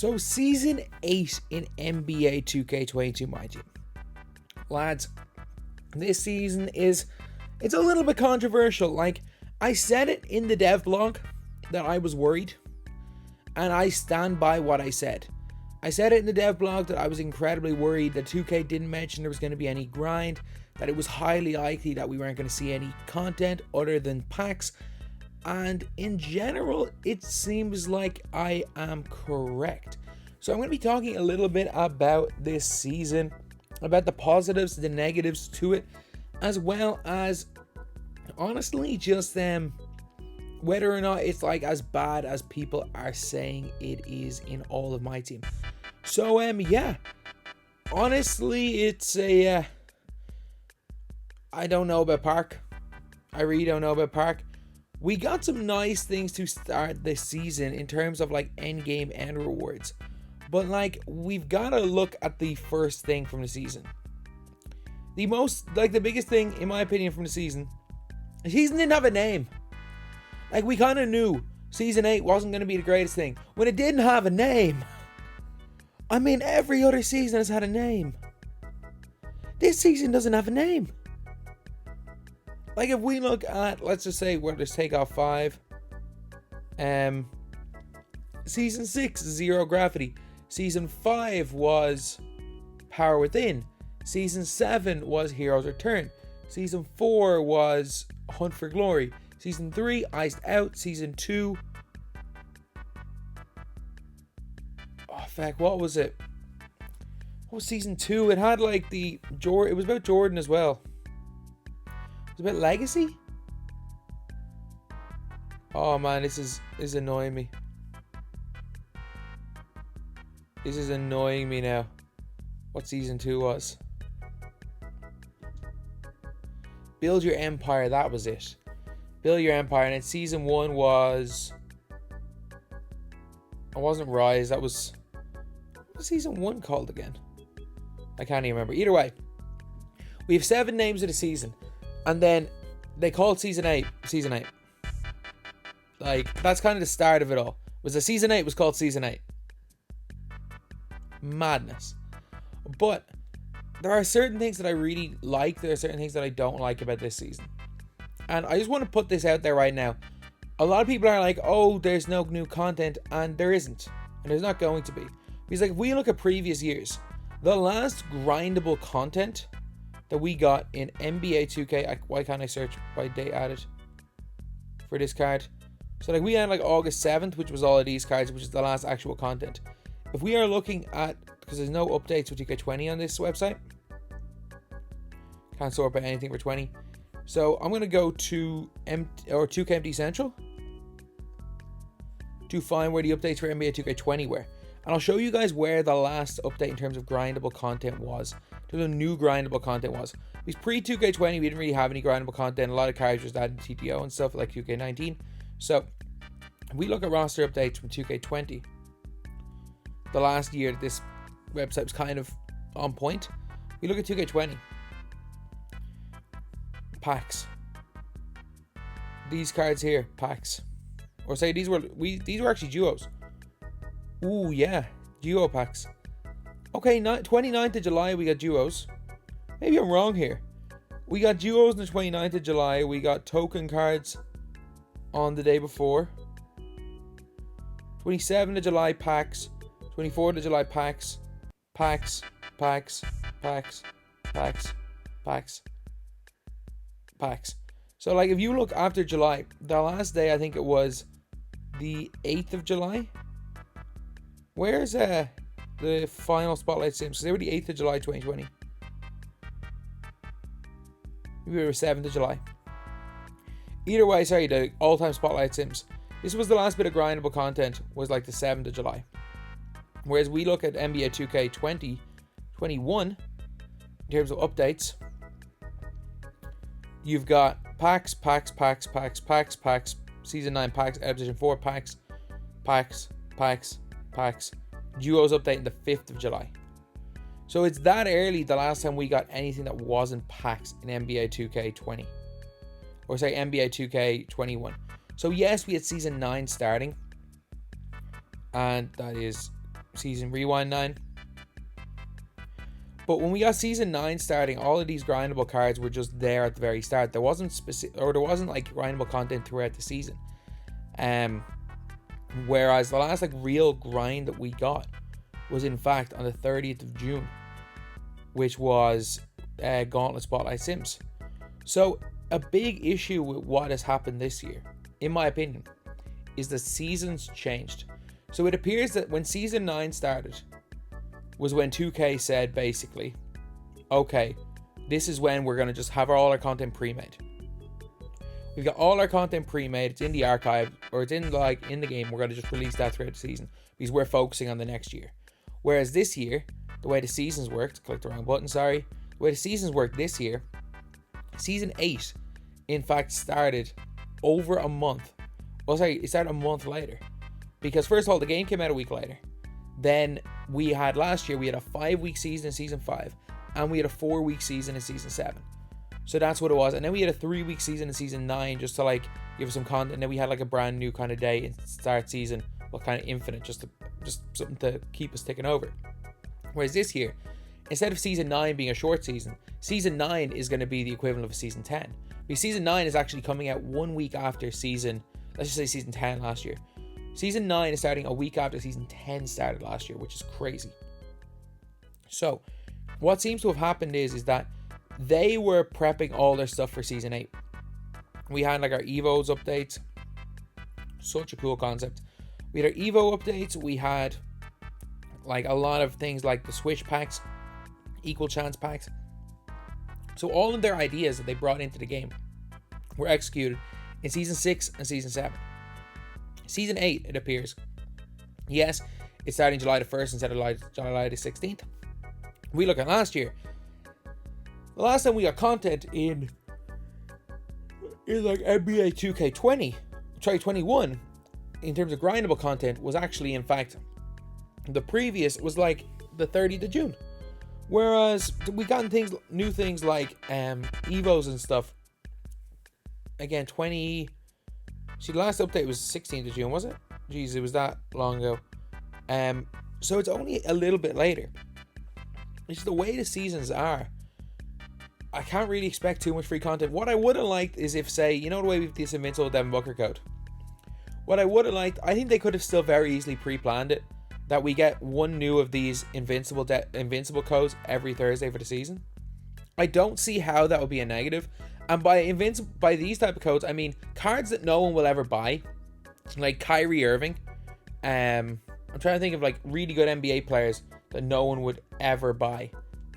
So season 8 in NBA 2k22 MyTEAM. Lads, this season it's a little bit controversial. Like, I said it in the dev blog that I was worried, and I stand by what I said. I said it in the dev blog that I was incredibly worried that 2K didn't mention there was going to be any grind, that it was highly likely that we weren't going to see any content other than packs. And in general, it seems like I am correct. So I'm going to be talking a little bit about this season, about the positives, the negatives to it, as well as honestly just whether or not it's like as bad as people are saying it is in all of MyTEAM. So yeah, honestly, it's I don't know about Park. I really don't know about Park. We got some nice things to start this season in terms of like end game and rewards. But like, we've got to look at the first thing from the season. The biggest thing, in my opinion, from the season didn't have a name. Like, we kind of knew season 8 wasn't going to be the greatest thing when it didn't have a name. I mean, every other season has had a name. This season doesn't have a name. Like, if we look at, let's just say, let's take off 5. Season 6, Zero Gravity. Season 5 was Power Within. Season 7 was Heroes Return. Season 4 was Hunt for Glory. Season 3, Iced Out. Season 2... oh, fuck, what was it? What was Season 2? It had, like, it was about Jordan as well. It was about Legacy? Oh, man, this is annoying me. This is annoying me now. What Season 2 was. Build Your Empire, that was it. Build Your Empire, and then Season 1 was... it wasn't Rise, that was... what was Season 1 called again? I can't even remember. Either way, we have 7 names of the season, and then they called Season 8, Season 8. Like, that's kind of the start of it all. Was the Season 8 was called Season 8. Madness. But there are certain things that I really like. There are certain things that I don't like about this season. And I just want to put this out there right now. A lot of people are like, oh, there's no new content. And there isn't. And there's not going to be. Because like, if we look at previous years, the last grindable content that we got in NBA 2K... why can't I search by date added for this card? So like, we had like August 7th, which was all of these cards, which is the last actual content. If we are looking at, because there's no updates with 2K20 on this website, can't sort by anything for 20. So I'm going to go to 2K Empty Central to find where the updates for NBA 2K20 were. And I'll show you guys where the last update in terms of grindable content was. In terms of new grindable content was. Because pre-2K20 we didn't really have any grindable content. A lot of cards just added TTO and stuff like 2K19. So if we look at roster updates from 2K20, the last year that this website was kind of on point, we look at 2K20. Packs. These cards here, packs. Or say these were actually duos. Ooh, yeah, duo packs. Okay, 29th of July we got duos. Maybe I'm wrong here. We got duos on the 29th of July. We got token cards on the day before. 27th of July packs. 24th of July packs. Packs. So like, if you look after July, the last day I think it was the 8th of July. Where's the final Spotlight Sims? Because they were the 8th of July 2020. Maybe we were 7th of July. Either way, sorry, the all-time Spotlight Sims. This was the last bit of grindable content, was like the 7th of July. Whereas we look at NBA 2K20, 21, in terms of updates, you've got packs, Season 9 packs, Edition 4 packs, duos updating the 5th of July. So it's that early the last time we got anything that wasn't packs in NBA 2K20. Or say NBA 2K21. So yes, we had Season 9 starting. And that is Season Rewind 9. But when we got Season 9 starting, all of these grindable cards were just there at the very start. There wasn't like grindable content throughout the season. Whereas the last like real grind that we got was in fact on the 30th of June, which was Gauntlet Spotlight Sims. So a big issue with what has happened this year, in my opinion, is the seasons changed. So it appears that when Season 9 started was when 2K said basically, okay, this is when we're going to just have all our content pre-made. We've got all our content pre-made, it's in the archive, or it's in the game, we're going to just release that throughout the season because we're focusing on the next year. Whereas this year, the way the seasons worked, clicked the wrong button, sorry. The way the seasons worked this year, Season 8, in fact, started over a month. Well, sorry, it started a month later. Because first of all, the game came out a week later. Then we had last year, we had a 5-week season in Season 5. And we had a 4-week season in Season 7. So that's what it was. And then we had a 3-week season in Season 9 just to like give us some content. And then we had like a brand new kind of day and start season. Well, kind of infinite, just something to keep us ticking over. Whereas this year, instead of Season 9 being a short season, Season 9 is going to be the equivalent of a Season 10. Because Season 9 is actually coming out 1 week after Season 10 last year. Season 9 is starting a week after Season 10 started last year, which is crazy. So, what seems to have happened is that they were prepping all their stuff for Season 8. We had like our Evos updates. Such a cool concept. We had our Evo updates. We had like a lot of things like the Switch packs, Equal Chance packs. So all of their ideas that they brought into the game were executed in Season 6 and Season 7. Season 8, it appears. Yes, it's starting July the 1st instead of July the 16th. We look at last year. The last time we got content in like NBA 2k21 in terms of grindable content was actually, in fact, the previous was like the 30th of June. Whereas we got new things like Evos and stuff. Again, the last update was 16th of June, was it? Jeez, it was that long ago. So it's only a little bit later. It's the way the seasons are. I can't really expect too much free content. What I would have liked is if, say, you know the way with this Invincible Devin Booker code? What I would have liked, I think they could have still very easily pre-planned it, that we get one new of these invincible codes every Thursday for the season. I don't see how that would be a negative. And by these type of codes, I mean cards that no one will ever buy, like Kyrie Irving. I'm trying to think of like really good NBA players that no one would ever buy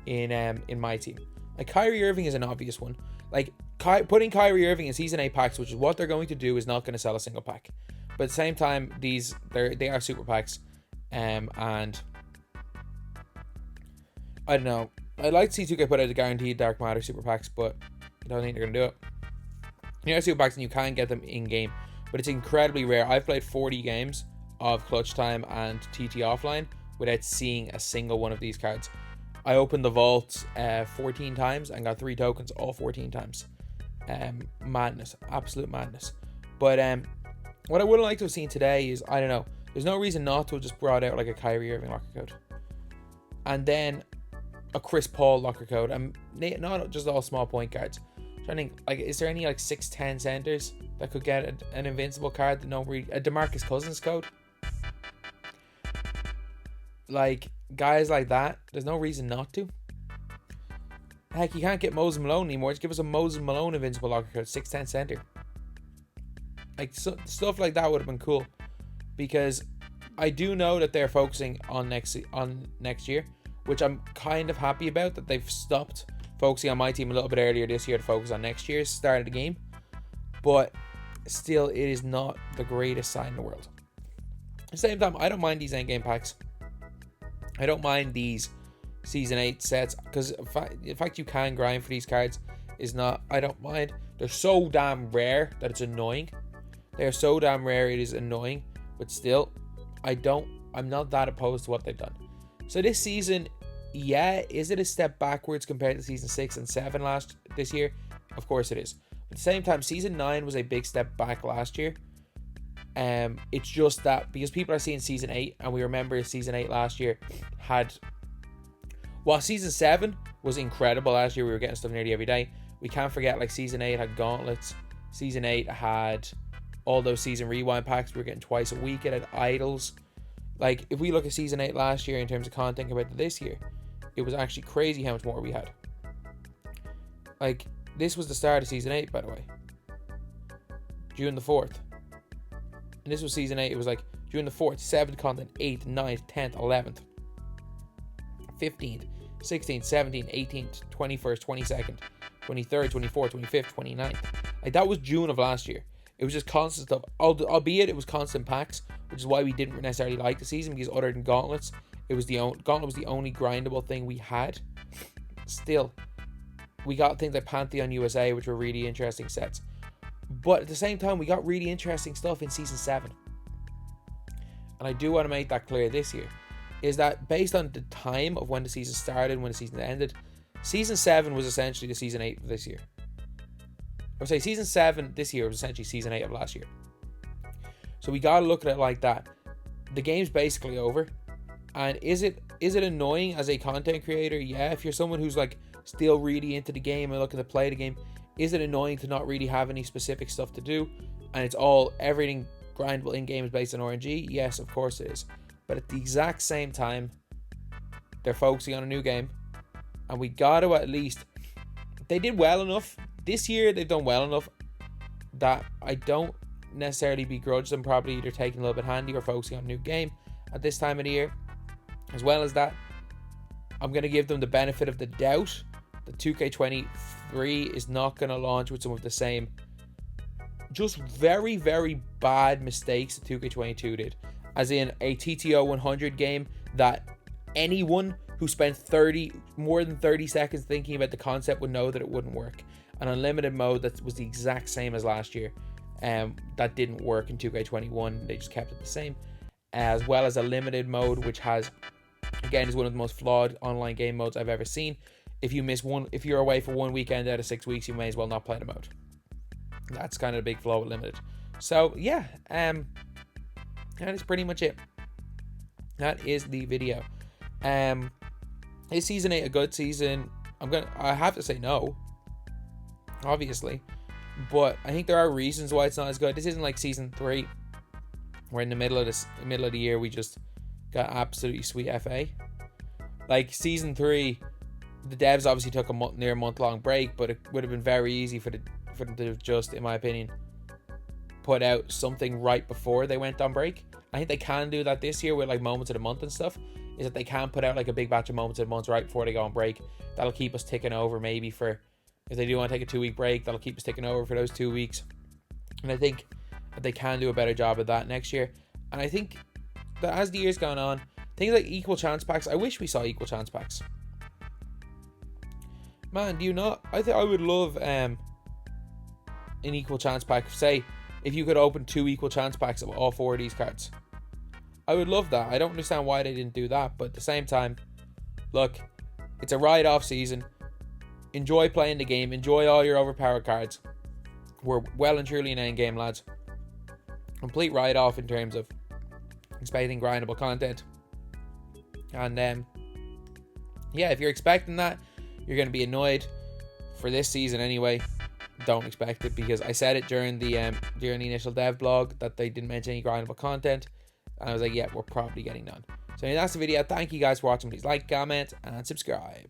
in my team. Like Kyrie Irving is an obvious one. Like putting Kyrie Irving in Season 8 packs, which is what they're going to do, is not going to sell a single pack. But at the same time, they are super packs. And I don't know. I'd like to see 2K put out a guaranteed Dark Matter super packs, but I don't think they're going to do it. You know, super packs and you can get them in game, but it's incredibly rare. I've played 40 games of Clutch Time and TT Offline without seeing a single one of these cards. I opened the vault 14 times and got 3 tokens all 14 times. Madness. Absolute madness. But what I would have liked to have seen today is, I don't know, there's no reason not to have just brought out like a Kyrie Irving locker code. And then a Chris Paul locker code. And not just all small point cards. I'm trying to think, like, is there any like 6'10" centers that could get an invincible card that a DeMarcus Cousins code? Like, guys like that, there's no reason not to. Heck, you can't get Moses Malone anymore. Just give us a Moses Malone invincible locker code, 6'10" center. Like, stuff like that would have been cool. Because I do know that they're focusing on next year, which I'm kind of happy about, that they've stopped focusing on my team a little bit earlier this year to focus on next year's start of the game. But still, it is not the greatest sign in the world. At the same time, I don't mind these endgame packs. I don't mind these Season 8 sets, because the fact you can grind for these cards is not, I don't mind. They're so damn rare that it's annoying. They're so damn rare it is annoying, but still, I'm not that opposed to what they've done. So this season, yeah, is it a step backwards compared to Season 6 and 7 this year? Of course it is. At the same time, Season 9 was a big step back last year. It's just that because people are seeing Season 8, and we remember Season 8 last year had... While Season 7 was incredible last year, we were getting stuff nearly every day, we can't forget, like, Season 8 had gauntlets. Season 8 had all those season rewind packs we were getting twice a week. It had idols. Like, if we look at Season 8 last year in terms of content compared to this year, it was actually crazy how much more we had. Like, this was the start of Season 8, by the way. June the 4th. And this was Season 8. It was like June the 4th, 7th content, 8th, 9th, 10th, 11th, 15th, 16th, 17th, 18th, 21st, 22nd, 23rd, 24th, 25th, 29th. Like, that was June of last year. It was just constant stuff. Albeit it was constant packs, which is why we didn't necessarily like the season, because other than gauntlets, Gauntlet was the only grindable thing we had. Still, we got things like Pantheon USA, which were really interesting sets. But at the same time, we got really interesting stuff in Season 7. And I do want to make that clear this year, is that based on the time of when the season started and when the season ended, Season 7 was essentially the Season 8 of this year. Or say Season 7 this year was essentially Season 8 of last year. So we got to look at it like that. The game's basically over. And is it annoying as a content creator? Yeah, if you're someone who's like still really into the game and looking to play the game, is it annoying to not really have any specific stuff to do? And it's everything grindable in-game is based on RNG? Yes, of course it is. But at the exact same time, they're focusing on a new game. And we got to at least... They did well enough. This year, they've done well enough that I don't necessarily begrudge them probably either taking a little bit handy or focusing on a new game at this time of the year. As well as that, I'm going to give them the benefit of the doubt that 2k23 is not going to launch with some of the same just very, very bad mistakes that 2k22 did. As in a TTO 100 game that anyone who spent more than 30 seconds thinking about the concept would know that it wouldn't work. An unlimited mode that was the exact same as last year, that didn't work in 2k21. They just kept it the same. As well as a limited mode, which has, again, is one of the most flawed online game modes I've ever seen. If you're away for 1 weekend out of 6 weeks, you may as well not play the mode. That's kind of a big flaw with limited. So yeah, that is pretty much it. That is the video. Is Season 8 a good season? I have to say no, obviously, but I think there are reasons why it's not as good. This isn't like Season 3, where in the middle of the year we just got absolutely sweet FA. Like Season 3, the devs obviously took a near month-long break, but it would have been very easy for them to just, in my opinion, put out something right before they went on break. I think they can do that this year with like moments of the month and stuff, is that they can put out like a big batch of moments of the month right before they go on break. That'll keep us ticking over maybe for, if they do want to take a 2-week break, that'll keep us ticking over for those 2 weeks. And I think that they can do a better job of that next year. And I think that as the year's gone on, things like equal chance packs, I wish we saw equal chance packs. Man, do you not? I think I would love an equal chance pack. Say, if you could open 2 equal chance packs of all 4 of these cards. I would love that. I don't understand why they didn't do that, but at the same time, look, it's a ride-off season. Enjoy playing the game. Enjoy all your overpowered cards. We're well and truly in endgame, lads. Complete ride-off in terms of expecting grindable content. And yeah, if you're expecting that, you're going to be annoyed for this season anyway. Don't expect it, because I said it during the initial dev blog that they didn't mention any grindable content. And I was like, yeah, we're probably getting none. So anyway, that's the video. Thank you guys for watching. Please like, comment, and subscribe.